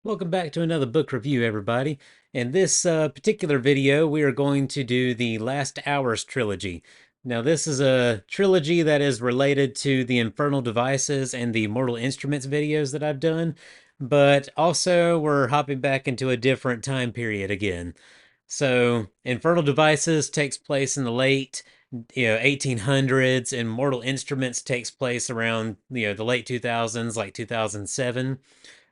Welcome back to another book review, everybody. In this particular video, we are going to do the Last Hours trilogy. Now, this is a trilogy that is related to the Infernal Devices and the Mortal Instruments videos that I've done, but also we're hopping back into a different time period again. So, Infernal Devices takes place in the late 1800s, and Mortal Instruments takes place around the late 2000s, like 2007,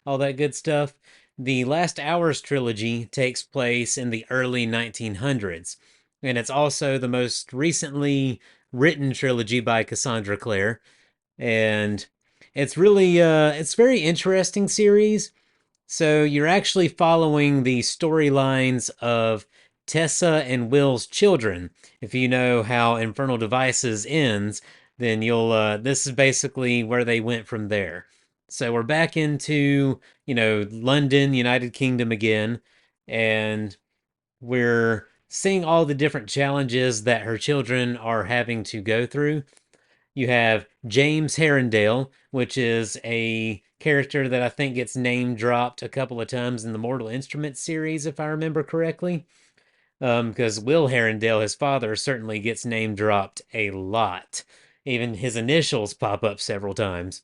all that good stuff. The Last Hours trilogy takes place in the early 1900s, and it's also the most recently written trilogy by Cassandra Clare. And it's very interesting series. So you're actually following the storylines of Tessa and Will's children. If you know how Infernal Devices ends, then you'll this is basically where they went from there. So we're back into, London, United Kingdom again, and we're seeing all the different challenges that her children are having to go through. You have James Herondale, which is a character that I think gets name dropped a couple of times in the Mortal Instruments series, if I remember correctly. Because Will Herondale, his father, certainly gets name dropped a lot. Even his initials pop up several times.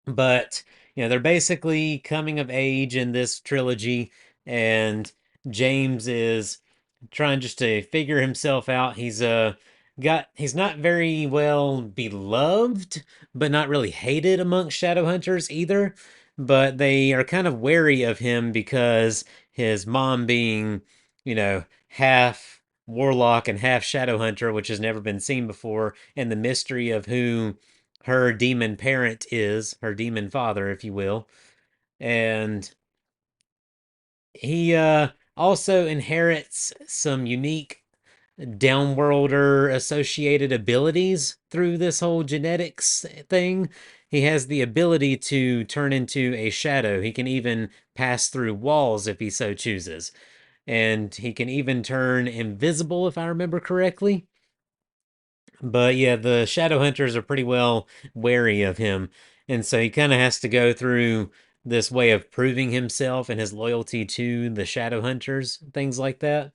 But, they're basically coming of age in this trilogy, and James is trying just to figure himself out. He's not very well beloved, but not really hated amongst Shadowhunters either. But they are kind of wary of him because his mom being, half warlock and half Shadowhunter, which has never been seen before, and the mystery of who her demon parent is, her demon father, if you will. And he also inherits some unique downworlder associated abilities through this whole genetics thing. He has the ability to turn into a shadow. He can even pass through walls if he so chooses. And he can even turn invisible, if I remember correctly. But yeah, the Shadowhunters are pretty well wary of him. And so he kind of has to go through this way of proving himself and his loyalty to the Shadowhunters, things like that.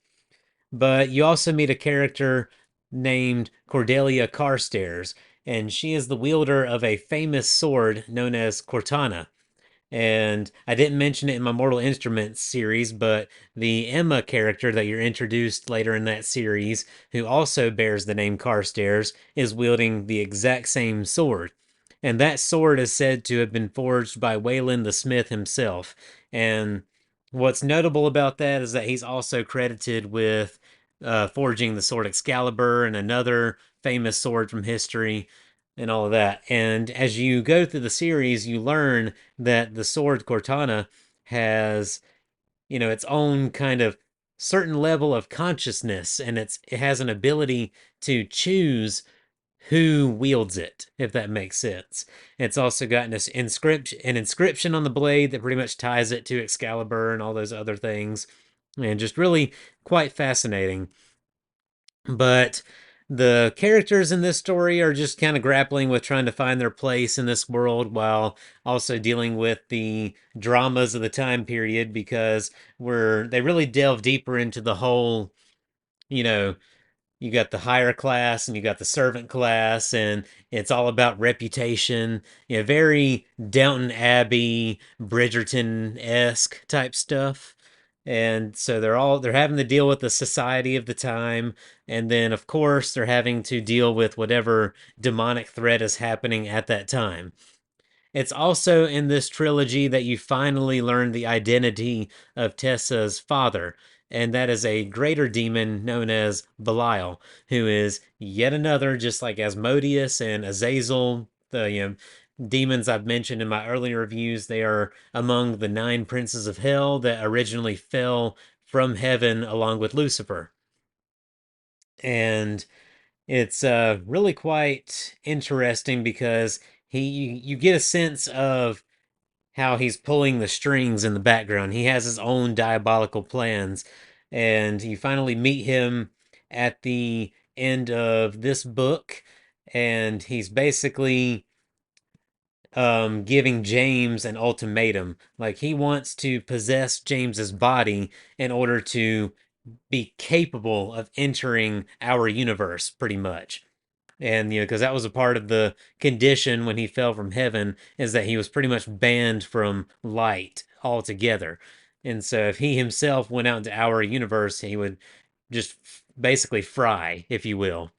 But you also meet a character named Cordelia Carstairs, and she is the wielder of a famous sword known as Cortana. And I didn't mention it in my Mortal Instruments series, but the Emma character that you're introduced later in that series, who also bears the name Carstairs, is wielding the exact same sword. And that sword is said to have been forged by Wayland the Smith himself. And what's notable about that is that he's also credited with forging the sword Excalibur and another famous sword from history and all of that. And as you go through the series, you learn that the sword Cortana has, its own kind of certain level of consciousness, and it has an ability to choose who wields it, if that makes sense. It's also got an inscription on the blade that pretty much ties it to Excalibur and all those other things, and just really quite fascinating. But the characters in this story are just kind of grappling with trying to find their place in this world while also dealing with the dramas of the time period, because they really delve deeper into the whole, you know, you got the higher class and you got the servant class, and it's all about reputation. Very Downton Abbey, Bridgerton-esque type stuff. And so they're having to deal with the society of the time, and then of course they're having to deal with whatever demonic threat is happening at that time. It's also in this trilogy that you finally learn the identity of Tessa's father, and that is a greater demon known as Belial, who is yet another, just like Asmodeus and Azazel, the demons I've mentioned in my earlier reviews. They are among the nine princes of hell that originally fell from heaven along with Lucifer. And it's really quite interesting because you get a sense of how he's pulling the strings in the background. He has his own diabolical plans, and you finally meet him at the end of this book, and he's basically giving James an ultimatum. Like he wants to possess James's body in order to be capable of entering our universe, pretty much. And because that was a part of the condition when he fell from heaven, is that he was pretty much banned from light altogether. And so if he himself went out into our universe, he would just basically fry, if you will.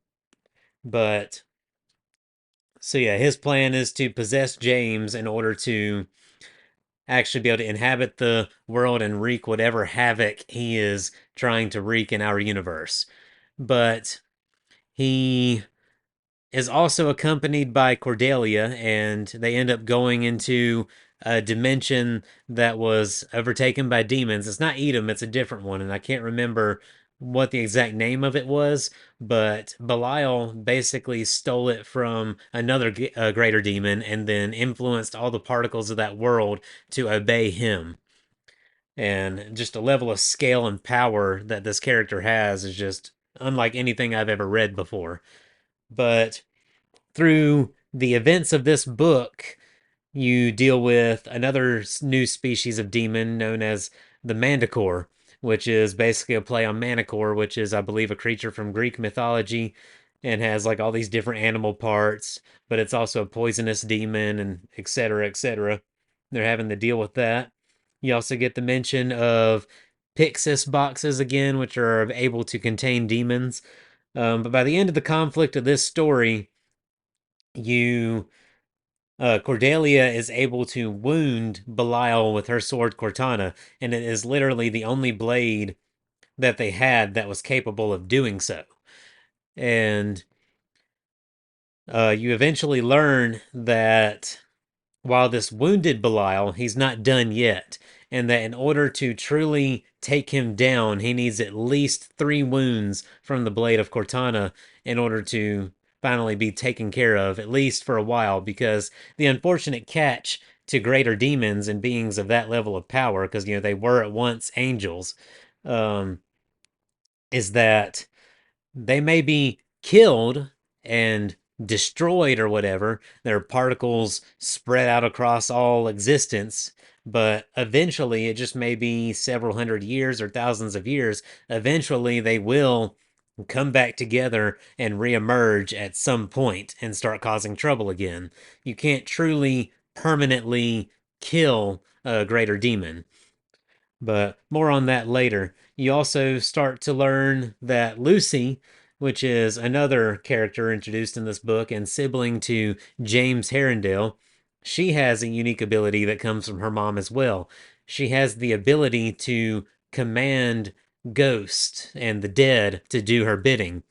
But so yeah, his plan is to possess James in order to actually be able to inhabit the world and wreak whatever havoc he is trying to wreak in our universe. But he is also accompanied by Cordelia, and they end up going into a dimension that was overtaken by demons. It's not Edom, it's a different one, and I can't remember what the exact name of it was, but Belial basically stole it from another greater demon and then influenced all the particles of that world to obey him. And just a level of scale and power that this character has is just unlike anything I've ever read before. But through the events of this book, you deal with another new species of demon known as the Manticore, which is basically a play on Manicore, which is, I believe, a creature from Greek mythology and has like all these different animal parts, but it's also a poisonous demon and etc. etc. They're having to deal with that. You also get the mention of Pixis boxes again, which are able to contain demons. But by the end of the conflict of this story, you Cordelia is able to wound Belial with her sword Cortana, and it is literally the only blade that they had that was capable of doing so. And you eventually learn that while this wounded Belial, he's not done yet, and that in order to truly take him down, he needs at least 3 wounds from the blade of Cortana in order to finally be taken care of, at least for a while, because the unfortunate catch to greater demons and beings of that level of power, because they were at once angels, um, is that they may be killed and destroyed or whatever. Their particles spread out across all existence, but eventually, it just may be several hundred years or thousands of years. Eventually, they will come back together and reemerge at some point and start causing trouble again. You can't truly permanently kill a greater demon. But more on that later. You also start to learn that Lucy, which is another character introduced in this book and sibling to James Herondale, she has a unique ability that comes from her mom as well. She has the ability to command ghosts and the dead to do her bidding.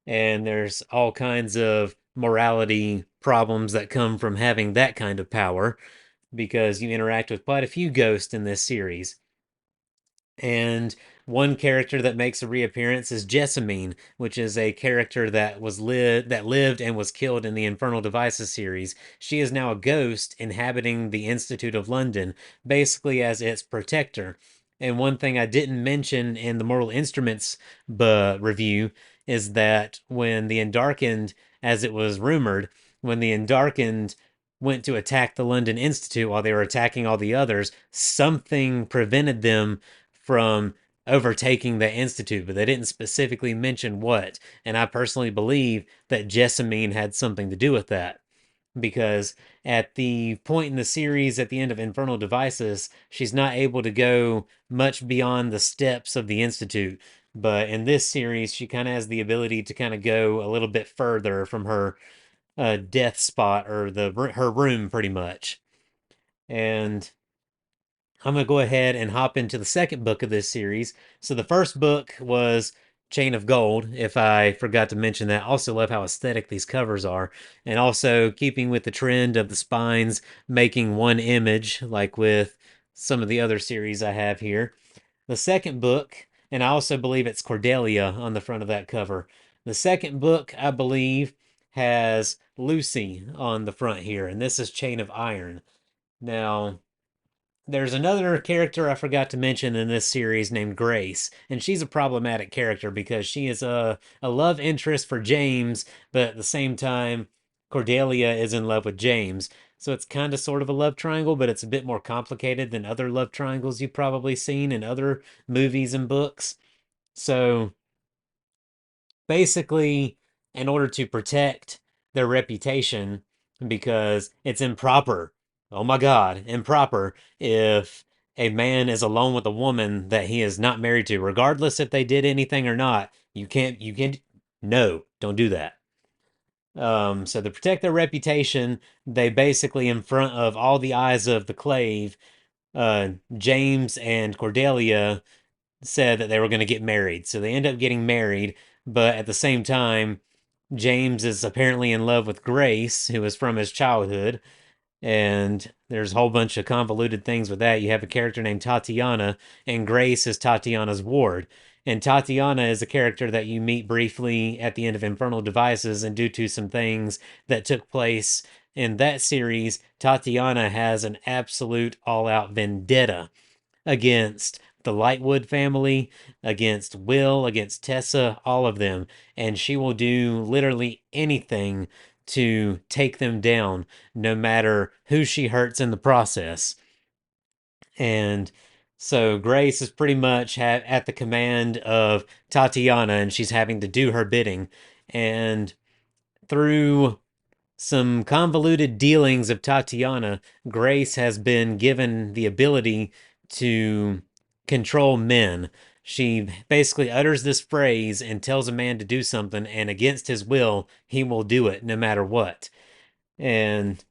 And there's all kinds of morality problems that come from having that kind of power because you interact with quite a few ghosts in this series. And one character that makes a reappearance is Jessamine, which is a character that lived and was killed in the Infernal Devices series. She is now a ghost inhabiting the Institute of London, basically as its protector. And one thing I didn't mention in the Mortal Instruments review is that when the Endarkened, as it was rumored, when the Endarkened went to attack the London Institute while they were attacking all the others, something prevented them from overtaking the institute, but they didn't specifically mention what. And I personally believe that Jessamine had something to do with that. Because at the point in the series at the end of Infernal Devices, she's not able to go much beyond the steps of the Institute. But in this series, she kind of has the ability to kind of go a little bit further from her death spot or her room, pretty much. And I'm going to go ahead and hop into the second book of this series. So the first book was Chain of Gold, if I forgot to mention that. Also love how aesthetic these covers are. And also keeping with the trend of the spines making one image, like with some of the other series I have here. The second book, and I also believe it's Cordelia on the front of that cover. The second book, I believe, has Lucy on the front here, and this is Chain of Iron. Now, there's another character I forgot to mention in this series named Grace, and she's a problematic character because she is a love interest for James, but at the same time, Cordelia is in love with James. So it's kind of sort of a love triangle, but it's a bit more complicated than other love triangles you've probably seen in other movies and books. So basically, in order to protect their reputation, because it's improper, oh my God, improper, if a man is alone with a woman that he is not married to, regardless if they did anything or not, you can't, no, don't do that. So to protect their reputation, they basically, in front of all the eyes of the Clave, James and Cordelia said that they were going to get married. So they end up getting married, but at the same time, James is apparently in love with Grace, who is from his childhood, and there's a whole bunch of convoluted things with that. You have a character named Tatiana, and Grace is Tatiana's ward. And Tatiana is a character that you meet briefly at the end of Infernal Devices, and due to some things that took place in that series, Tatiana has an absolute all out vendetta against the Lightwood family, against Will, against Tessa, all of them. And she will do literally anything to take them down, no matter who she hurts in the process. And so Grace is pretty much at the command of Tatiana, and she's having to do her bidding. And through some convoluted dealings of Tatiana, Grace has been given the ability to control men. She basically utters this phrase and tells a man to do something, and against his will, he will do it no matter what. And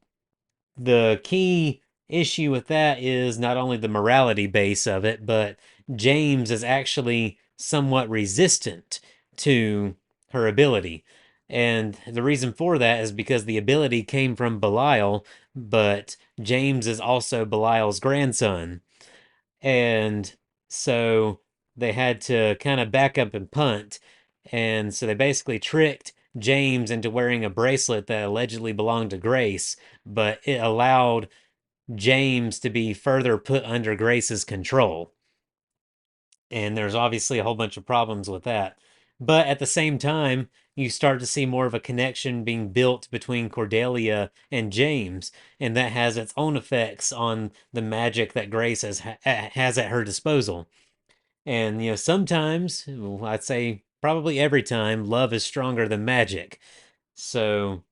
the key issue with that is not only the morality base of it, but James is actually somewhat resistant to her ability. And the reason for that is because the ability came from Belial, but James is also Belial's grandson. And so they had to kind of back up and punt. And so they basically tricked James into wearing a bracelet that allegedly belonged to Grace, but it allowed James to be further put under Grace's control. And there's obviously a whole bunch of problems with that. But at the same time, you start to see more of a connection being built between Cordelia and James, and that has its own effects on the magic that Grace has at her disposal. And sometimes, I'd say probably every time, love is stronger than magic. So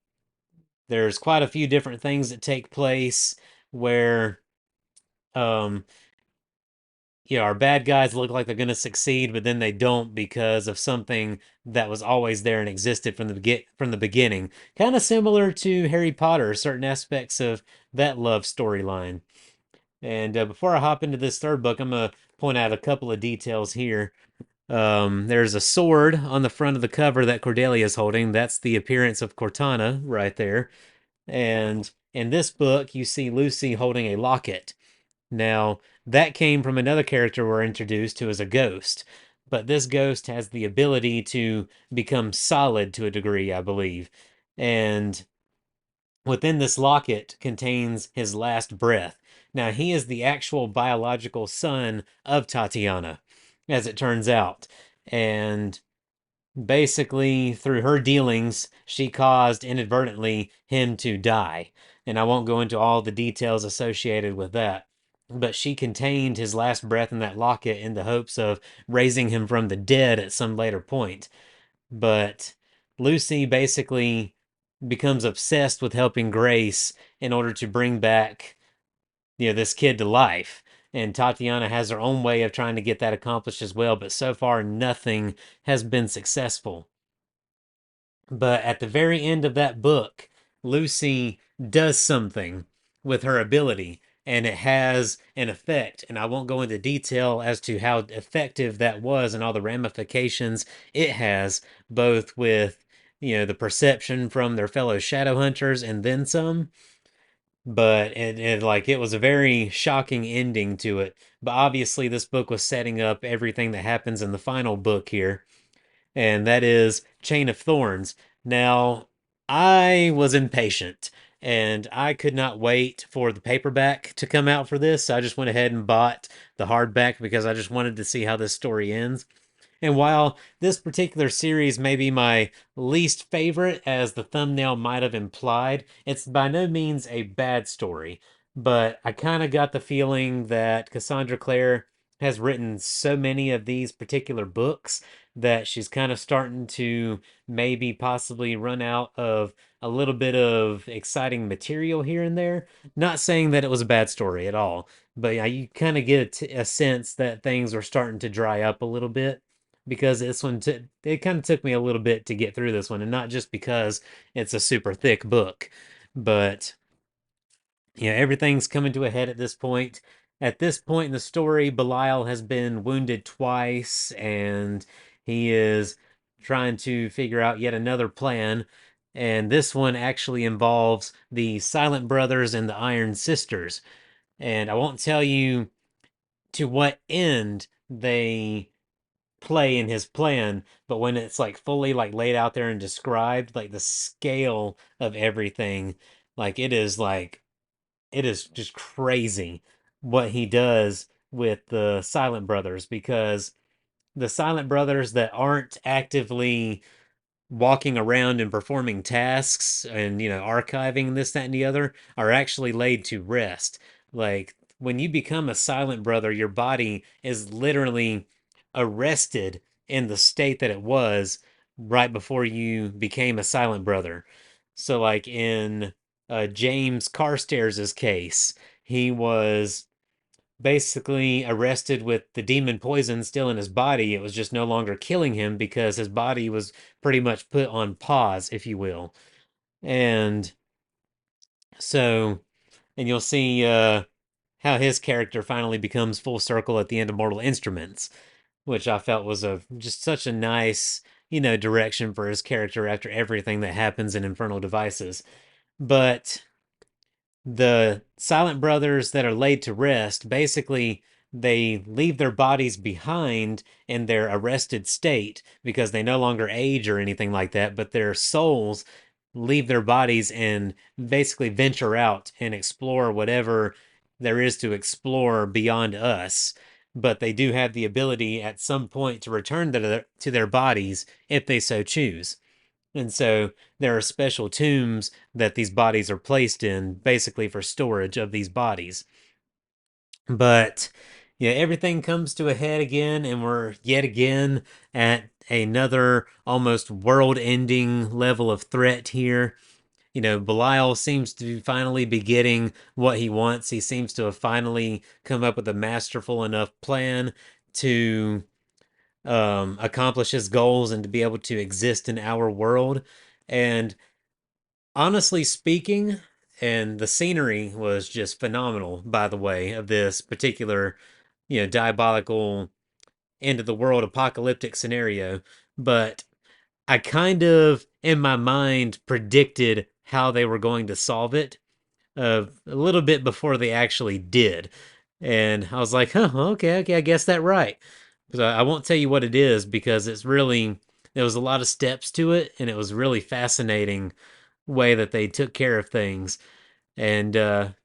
there's quite a few different things that take place where um our bad guys look like they're going to succeed, but then they don't because of something that was always there and existed from the beginning. Kind of similar to Harry Potter, certain aspects of that love storyline. And before I hop into this third book, I'm gonna point out a couple of details here. There's a sword on the front of the cover that Cordelia is holding. That's the appearance of Cortana right there. And in this book, you see Lucy holding a locket. Now, that came from another character we're introduced to as a ghost, but this ghost has the ability to become solid to a degree, I believe. And within this locket contains his last breath. Now, he is the actual biological son of Tatiana, as it turns out. And basically, through her dealings, she caused inadvertently him to die. And I won't go into all the details associated with that. But she contained his last breath in that locket in the hopes of raising him from the dead at some later point. But Lucy basically becomes obsessed with helping Grace in order to bring back, this kid to life. And Tatiana has her own way of trying to get that accomplished as well, but so far nothing has been successful. But at the very end of that book, Lucy does something with her ability, and it has an effect. And I won't go into detail as to how effective that was and all the ramifications it has, both with, the perception from their fellow Shadowhunters and then some. But it was a very shocking ending to it. But obviously, this book was setting up everything that happens in the final book here, and that is Chain of Thorns. Now, I was impatient and I could not wait for the paperback to come out for this. So I just went ahead and bought the hardback because I just wanted to see how this story ends. And while this particular series may be my least favorite, as the thumbnail might have implied, it's by no means a bad story. But I kind of got the feeling that Cassandra Clare has written so many of these particular books that she's kind of starting to maybe possibly run out of a little bit of exciting material here and there. Not saying that it was a bad story at all, but yeah, you kind of get a sense that things are starting to dry up a little bit because it kind of took me a little bit to get through this one, and not just because it's a super thick book, but yeah, everything's coming to a head at this point. At this point in the story, Belial has been wounded twice, and he is trying to figure out yet another plan. And this one actually involves the Silent Brothers and the Iron Sisters. And I won't tell you to what end they play in his plan, but when it's like fully like laid out there and described, like the scale of everything, like it is just crazy what he does with the Silent Brothers, because the Silent Brothers that aren't actively walking around and performing tasks and, archiving this, that, and the other are actually laid to rest. Like, when you become a Silent Brother, your body is literally arrested in the state that it was right before you became a Silent Brother. So, like in James Carstairs' case, he was basically arrested with the demon poison still in his body. It was just no longer killing him because his body was pretty much put on pause, if you will. And so, and you'll see how his character finally becomes full circle at the end of Mortal Instruments, which I felt was a just such a nice, direction for his character after everything that happens in Infernal Devices. But the Silent Brothers that are laid to rest, basically, they leave their bodies behind in their arrested state because they no longer age or anything like that, but their souls leave their bodies and basically venture out and explore whatever there is to explore beyond us. But they do have the ability at some point to return to their bodies if they so choose. And so there are special tombs that these bodies are placed in, basically for storage of these bodies. But yeah, everything comes to a head again, and we're yet again at another almost world ending level of threat here. Belial seems to finally be getting what he wants. He seems to have finally come up with a masterful enough plan to accomplish his goals and to be able to exist in our world. And honestly speaking, and the scenery was just phenomenal, by the way, of this particular, diabolical end of the world apocalyptic scenario. But I kind of, in my mind, predicted how they were going to solve it a little bit before they actually did. And I was like, huh, okay, I guess that right. So I won't tell you what it is because there was a lot of steps to it, and it was really fascinating way that they took care of things. And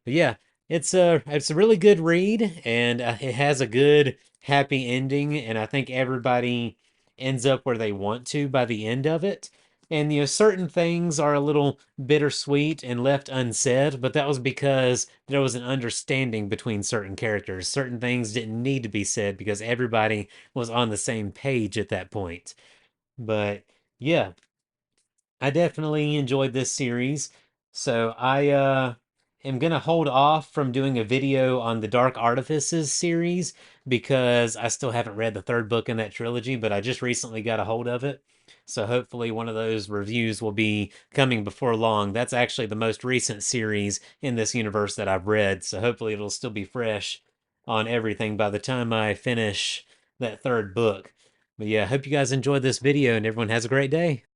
yeah, it's a really good read, and it has a good happy ending, and I think everybody ends up where they want to by the end of it. And certain things are a little bittersweet and left unsaid, but that was because there was an understanding between certain characters. Certain things didn't need to be said because everybody was on the same page at that point. But yeah, I definitely enjoyed this series. So I am gonna hold off from doing a video on the Dark Artifices series because I still haven't read the third book in that trilogy, but I just recently got a hold of it. So hopefully one of those reviews will be coming before long. That's actually the most recent series in this universe that I've read, so hopefully it'll still be fresh on everything by the time I finish that third book. But yeah, I hope you guys enjoyed this video and everyone has a great day.